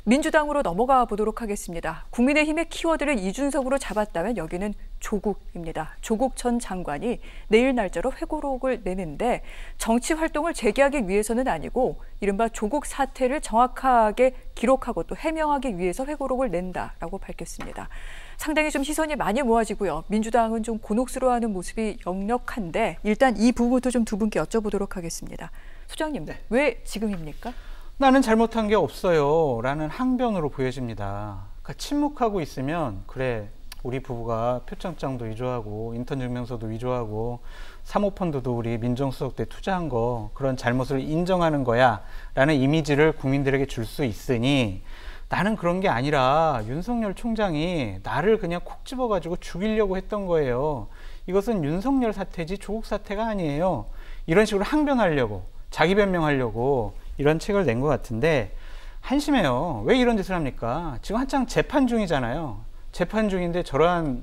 민주당으로 넘어가 보도록 하겠습니다. 국민의힘의 키워드를 이준석으로 잡았다면 여기는 조국입니다. 조국 전 장관이 내일 날짜로 회고록을 내는데 정치 활동을 재개하기 위해서는 아니고 이른바 조국 사태를 정확하게 기록하고 또 해명하기 위해서 회고록을 낸다라고 밝혔습니다. 상당히 좀 시선이 많이 모아지고요. 민주당은 좀 곤혹스러워하는 모습이 역력한데 일단 이 부분부터 좀 두 분께 여쭤보도록 하겠습니다. 소장님, 네. 왜 지금입니까? 나는 잘못한 게 없어요 라는 항변으로 보여집니다. 그러니까 침묵하고 있으면 그래 우리 부부가 표창장도 위조하고 인턴 증명서도 위조하고 사모펀드도 우리 민정수석 때 투자한 거 그런 잘못을 인정하는 거야 라는 이미지를 국민들에게 줄 수 있으니 나는 그런 게 아니라 윤석열 총장이 나를 그냥 콕 집어가지고 죽이려고 했던 거예요. 이것은 윤석열 사태지 조국 사태가 아니에요. 이런 식으로 항변하려고 자기 변명하려고 이런 책을 낸 것 같은데 한심해요. 왜 이런 짓을 합니까? 지금 한창 재판 중이잖아요. 재판 중인데 저러한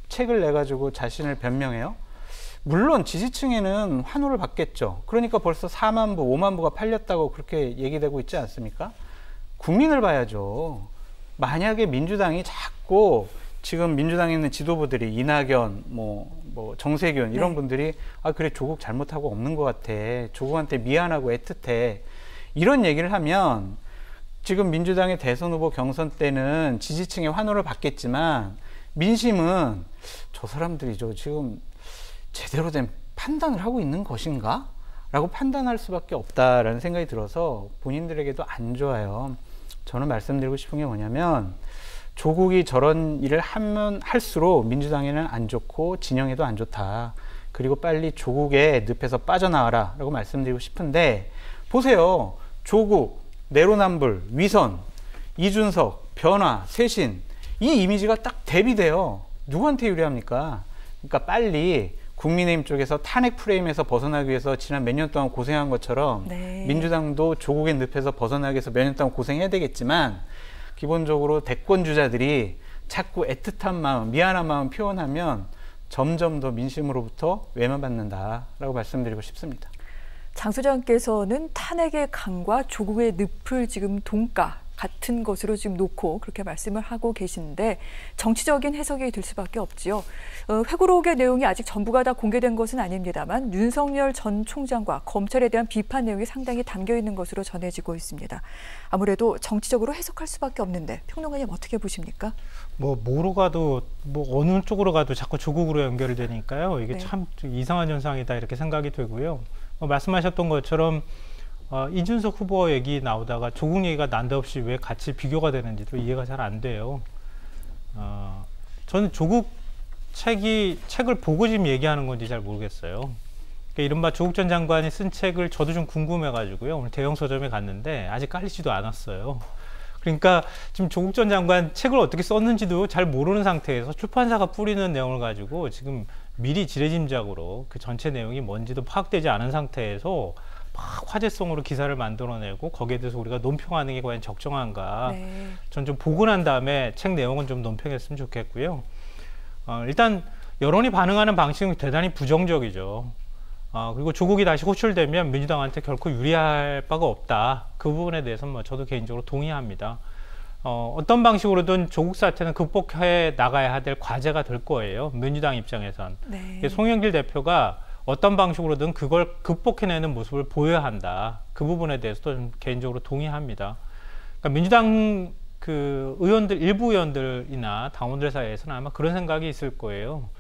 책을 내가지고 자신을 변명해요? 물론 지지층에는 환호를 받겠죠. 그러니까 벌써 4만 부, 5만 부가 팔렸다고 그렇게 얘기되고 있지 않습니까? 국민을 봐야죠. 만약에 민주당이 자꾸 지금 민주당에 있는 지도부들이 이낙연, 정세균 이런 분들이 아 그래 조국 잘못하고 없는 것 같아. 조국한테 미안하고 애틋해. 이런 얘기를 하면 지금 민주당의 대선 후보 경선 때는 지지층의 환호를 받겠지만 민심은 저 사람들이죠. 지금 제대로 된 판단을 하고 있는 것인가? 라고 판단할 수밖에 없다라는 생각이 들어서 본인들에게도 안 좋아요. 저는 말씀드리고 싶은 게 뭐냐면 조국이 저런 일을 하면 할수록 민주당에는 안 좋고 진영에도 안 좋다. 그리고 빨리 조국의 늪에서 빠져나와라 라고 말씀드리고 싶은데 보세요. 조국, 내로남불, 위선, 이준석, 변화, 쇄신 이 이미지가 딱 대비돼요. 누구한테 유리합니까? 그러니까 빨리 국민의힘 쪽에서 탄핵 프레임에서 벗어나기 위해서 지난 몇 년 동안 고생한 것처럼 민주당도 조국의 늪에서 벗어나기 위해서 몇 년 동안 고생해야 되겠지만 기본적으로 대권 주자들이 자꾸 애틋한 마음, 미안한 마음 표현하면 점점 더 민심으로부터 외면받는다라고 말씀드리고 싶습니다. 장 소장께서는 탄핵의 강과 조국의 늪을 지금 동가 같은 것으로 지금 놓고 그렇게 말씀을 하고 계신데 정치적인 해석이 될 수밖에 없지요. 회고록의 내용이 아직 전부가 다 공개된 것은 아닙니다만 윤석열 전 총장과 검찰에 대한 비판 내용이 상당히 담겨 있는 것으로 전해지고 있습니다. 아무래도 정치적으로 해석할 수밖에 없는데 평론가님 어떻게 보십니까? 뭐로 가도 어느 쪽으로 가도 자꾸 조국으로 연결되니까요. 이게 참 이상한 현상이다 이렇게 생각이 되고요. 말씀하셨던 것처럼 이준석 후보 얘기 나오다가 조국 얘기가 난데없이 왜 같이 비교가 되는지도 이해가 잘 안 돼요. 저는 조국 책을 보고 지금 얘기하는 건지 잘 모르겠어요. 그러니까 이른바 조국 전 장관이 쓴 책을 저도 좀 궁금해가지고요. 오늘 대형 서점에 갔는데 아직 깔리지도 않았어요. 그러니까 지금 조국 전 장관 책을 어떻게 썼는지도 잘 모르는 상태에서 출판사가 뿌리는 내용을 가지고 지금 미리 지레짐작으로 그 전체 내용이 뭔지도 파악되지 않은 상태에서 막 화제성으로 기사를 만들어내고 거기에 대해서 우리가 논평하는 게 과연 적정한가. 전 좀 보고 난 다음에 책 내용은 좀 논평했으면 좋겠고요. 일단 여론이 반응하는 방식은 대단히 부정적이죠. 그리고 조국이 다시 호출되면 민주당한테 결코 유리할 바가 없다. 그 부분에 대해서는 저도 개인적으로 동의합니다. 어떤 방식으로든 조국 사태는 극복해 나가야 될 과제가 될 거예요. 민주당 입장에선. 송영길 대표가 어떤 방식으로든 그걸 극복해내는 모습을 보여야 한다. 그 부분에 대해서도 좀 개인적으로 동의합니다. 그러니까 민주당 일부 의원들이나 당원들 사이에서는 아마 그런 생각이 있을 거예요.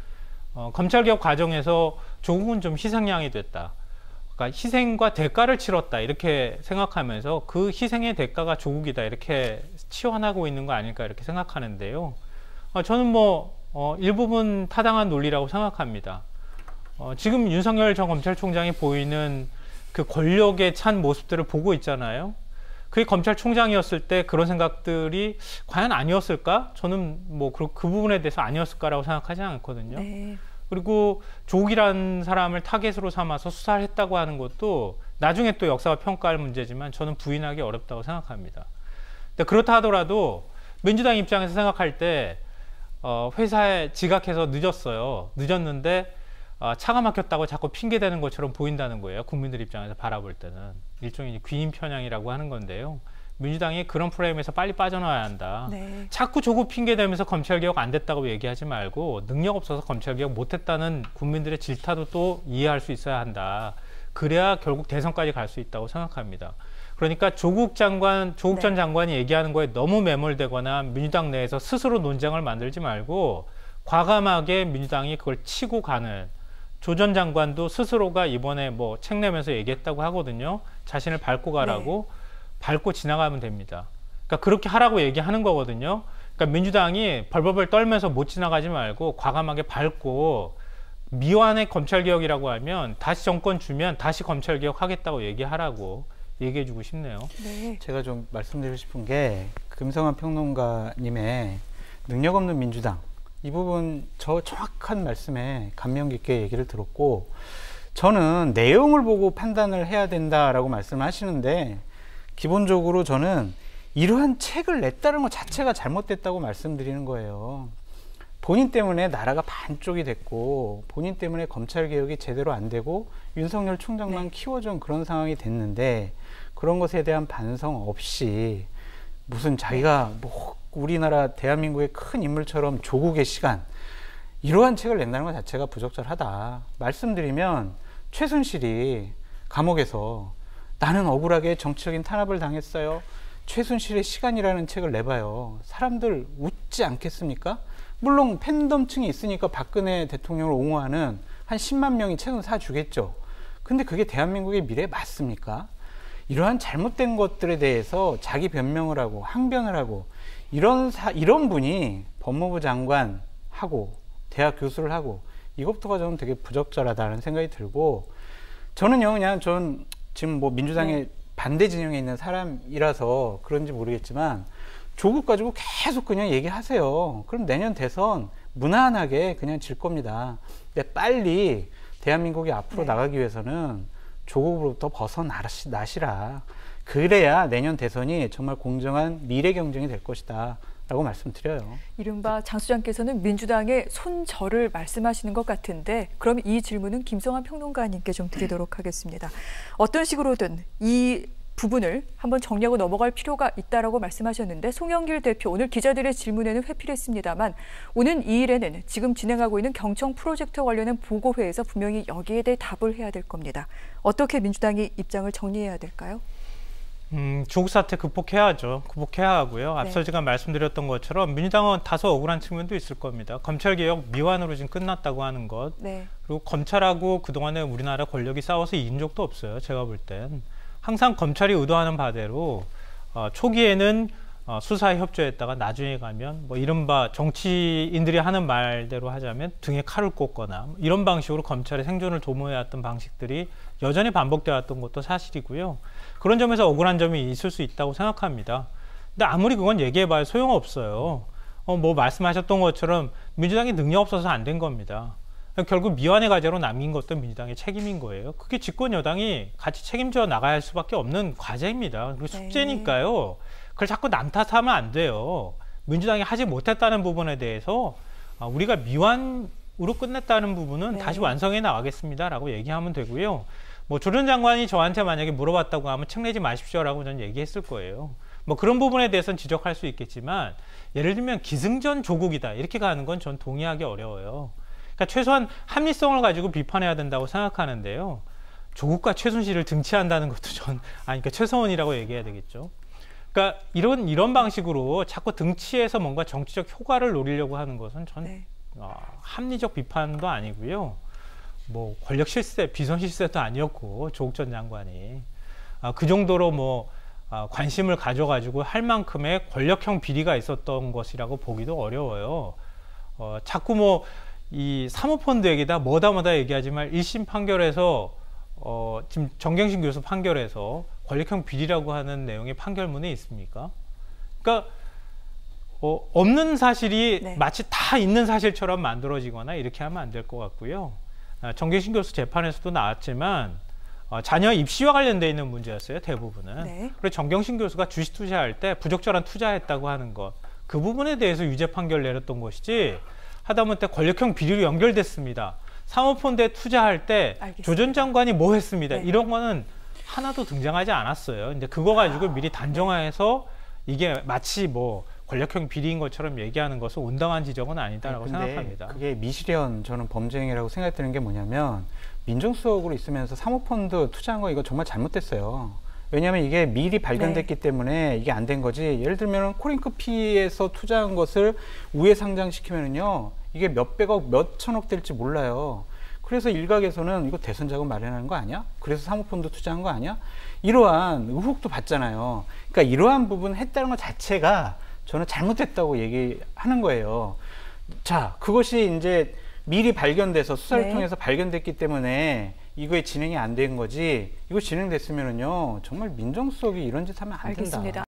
검찰개혁 과정에서 조국은 좀 희생양이 됐다. 그러니까 희생과 대가를 치렀다. 이렇게 생각하면서 그 희생의 대가가 조국이다. 이렇게 치환하고 있는 거 아닐까 이렇게 생각하는데요. 저는 일부분 타당한 논리라고 생각합니다. 지금 윤석열 전 검찰총장이 보이는 그 권력에 찬 모습들을 보고 있잖아요. 그게 검찰총장이었을 때 그런 생각들이 과연 아니었을까? 저는 그 부분에 대해서 아니었을까라고 생각하지 않거든요. 그리고 조국이라는 사람을 타겟으로 삼아서 수사를 했다고 하는 것도 나중에 또 역사가 평가할 문제지만 저는 부인하기 어렵다고 생각합니다. 근데 그렇다 하더라도 민주당 입장에서 생각할 때 회사에 지각해서 늦었어요. 늦었는데 차가 막혔다고 자꾸 핑계대는 것처럼 보인다는 거예요. 국민들 입장에서 바라볼 때는. 일종의 귀인 편향이라고 하는 건데요. 민주당이 그런 프레임에서 빨리 빠져나와야 한다. 네. 자꾸 조국 핑계 대면서 검찰개혁 안 됐다고 얘기하지 말고 능력 없어서 검찰개혁 못했다는 국민들의 질타도 또 이해할 수 있어야 한다. 그래야 결국 대선까지 갈 수 있다고 생각합니다. 그러니까 조국 전 장관이 얘기하는 거에 너무 매몰되거나 민주당 내에서 스스로 논쟁을 만들지 말고 과감하게 민주당이 그걸 치고 가는, 조 전 장관도 스스로가 이번에 뭐 책 내면서 얘기했다고 하거든요. 자신을 밟고 가라고. 밟고 지나가면 됩니다. 그러니까 그렇게 하라고 얘기하는 거거든요. 그러니까 민주당이 벌벌벌 떨면서 못 지나가지 말고 과감하게 밟고, 미완의 검찰개혁이라고 하면 다시 정권 주면 다시 검찰개혁 하겠다고 얘기하라고 얘기해주고 싶네요. 네. 제가 좀 말씀드리고 싶은 게 금성환 평론가님의 능력 없는 민주당, 이 부분 저 정확한 말씀에 감명 깊게 얘기를 들었고, 저는 내용을 보고 판단을 해야 된다라고 말씀을 하시는데, 기본적으로 저는 이러한 책을 냈다는 것 자체가 잘못됐다고 말씀드리는 거예요. 본인 때문에 나라가 반쪽이 됐고, 본인 때문에 검찰개혁이 제대로 안 되고 윤석열 총장만 키워준 그런 상황이 됐는데, 그런 것에 대한 반성 없이 무슨 자기가 뭐 우리나라 대한민국의 큰 인물처럼 조국의 시간, 이러한 책을 낸다는 것 자체가 부적절하다. 말씀드리면 최순실이 감옥에서 나는 억울하게 정치적인 탄압을 당했어요, 최순실의 시간이라는 책을 내봐요. 사람들 웃지 않겠습니까? 물론 팬덤층이 있으니까 박근혜 대통령을 옹호하는 한 10만 명이 책은 사주겠죠. 근데 그게 대한민국의 미래에 맞습니까? 이러한 잘못된 것들에 대해서 자기 변명을 하고 항변을 하고, 이런 분이 법무부 장관 하고 대학 교수를 하고, 이것부터가 저는 되게 부적절하다는 생각이 들고, 저는요, 그냥 전 지금 뭐 민주당의 반대 진영에 있는 사람이라서 그런지 모르겠지만, 조국 가지고 계속 그냥 얘기하세요. 그럼 내년 대선 무난하게 그냥 질 겁니다. 근데 빨리 대한민국이 앞으로 나가기 위해서는 조국으로부터 벗어나시라. 그래야 내년 대선이 정말 공정한 미래 경쟁이 될 것이다 라고 말씀드려요. 이른바 장 수장께서는 민주당의 손절을 말씀하시는 것 같은데, 그럼 이 질문은 김성환 평론가님께 좀 드리도록 하겠습니다. 어떤 식으로든 이 부분을 한번 정리하고 넘어갈 필요가 있다라고 말씀하셨는데, 송영길 대표 오늘 기자들의 질문에는 회피했습니다만, 오는 2일에는 지금 진행하고 있는 경청 프로젝트와 관련된 보고회에서 분명히 여기에 대해 답을 해야 될 겁니다. 어떻게 민주당이 입장을 정리해야 될까요? 조국 사태 극복해야죠. 극복해야 하고요. 앞서 제가 말씀드렸던 것처럼 민주당은 다소 억울한 측면도 있을 겁니다. 검찰개혁 미완으로 지금 끝났다고 하는 것. 그리고 검찰하고 그동안에 우리나라 권력이 싸워서 이긴 적도 없어요. 제가 볼 땐. 항상 검찰이 의도하는 바대로 초기에는 수사에 협조했다가 나중에 가면 뭐 이른바 정치인들이 하는 말대로 하자면 등에 칼을 꽂거나 이런 방식으로 검찰의 생존을 도모해왔던 방식들이 여전히 반복되어 왔던 것도 사실이고요. 그런 점에서 억울한 점이 있을 수 있다고 생각합니다. 근데 아무리 그건 얘기해봐야 소용없어요. 뭐 말씀하셨던 것처럼 민주당이 능력 없어서 안 된 겁니다. 결국 미완의 과제로 남긴 것도 민주당의 책임인 거예요. 그게 집권 여당이 같이 책임져 나가야 할 수밖에 없는 과제입니다. 그리고 숙제니까요. 그걸 자꾸 남 탓하면 안 돼요. 민주당이 하지 못했다는 부분에 대해서 우리가 미완으로 끝냈다는 부분은 다시 완성해 나가겠습니다라고 얘기하면 되고요. 뭐 조 전 장관이 저한테 만약에 물어봤다고 하면 책 내지 마십시오라고 저는 얘기했을 거예요. 뭐 그런 부분에 대해서는 지적할 수 있겠지만, 예를 들면 기승전 조국이다 이렇게 가는 건 전 동의하기 어려워요. 그러니까 최소한 합리성을 가지고 비판해야 된다고 생각하는데요. 조국과 최순실을 등치한다는 것도 그러니까 최서원이라고 얘기해야 되겠죠. 그러니까 이런 방식으로 자꾸 등치해서 뭔가 정치적 효과를 노리려고 하는 것은 합리적 비판도 아니고요. 뭐 권력 실세, 비선 실세도 아니었고, 조국 전 장관이 그 정도로 뭐 관심을 가져가지고 할 만큼의 권력형 비리가 있었던 것이라고 보기도 어려워요. 자꾸 뭐 이 사모펀드 얘기다 뭐다 얘기하지만 1심 판결에서 지금 정경심 교수 판결에서 권력형 비리라고 하는 내용의 판결문에 있습니까? 그러니까 없는 사실이 마치 다 있는 사실처럼 만들어지거나 이렇게 하면 안 될 것 같고요. 정경심 교수 재판에서도 나왔지만 자녀 입시와 관련돼 있는 문제였어요, 대부분은. 그리고 정경심 교수가 주식 투자할 때 부적절한 투자했다고 하는 것, 그 부분에 대해서 유죄 판결 내렸던 것이지, 하다못해 권력형 비리로 연결됐습니다, 사모펀드에 투자할 때 조 전 장관이 뭐 했습니다, 이런 거는 하나도 등장하지 않았어요. 이제 그거 가지고 미리 단정화해서 이게 마치 뭐 권력형 비리인 것처럼 얘기하는 것은 온당한 지적은 아니다라고 생각합니다. 그게 미실현 저는 범죄행위라고 생각되는 게 뭐냐면 민정수석으로 있으면서 사모펀드 투자한 거 이거 정말 잘못됐어요. 왜냐하면 이게 미리 발견됐기 때문에 이게 안 된 거지. 예를 들면 코링크피에서 투자한 것을 우회 상장시키면은요 이게 몇 백억 몇 천억 될지 몰라요. 그래서 일각에서는 이거 대선 자금 마련하는 거 아니야? 그래서 사모펀드 투자한 거 아니야? 이러한 의혹도 받잖아요. 그러니까 이러한 부분 했다는 것 자체가 저는 잘못됐다고 얘기하는 거예요. 자, 그것이 이제 미리 발견돼서 수사를 통해서 발견됐기 때문에 이거에 진행이 안 된 거지. 이거 진행됐으면은요 정말 민정수석이 이런 짓 하면 안 된다. 알겠습니다.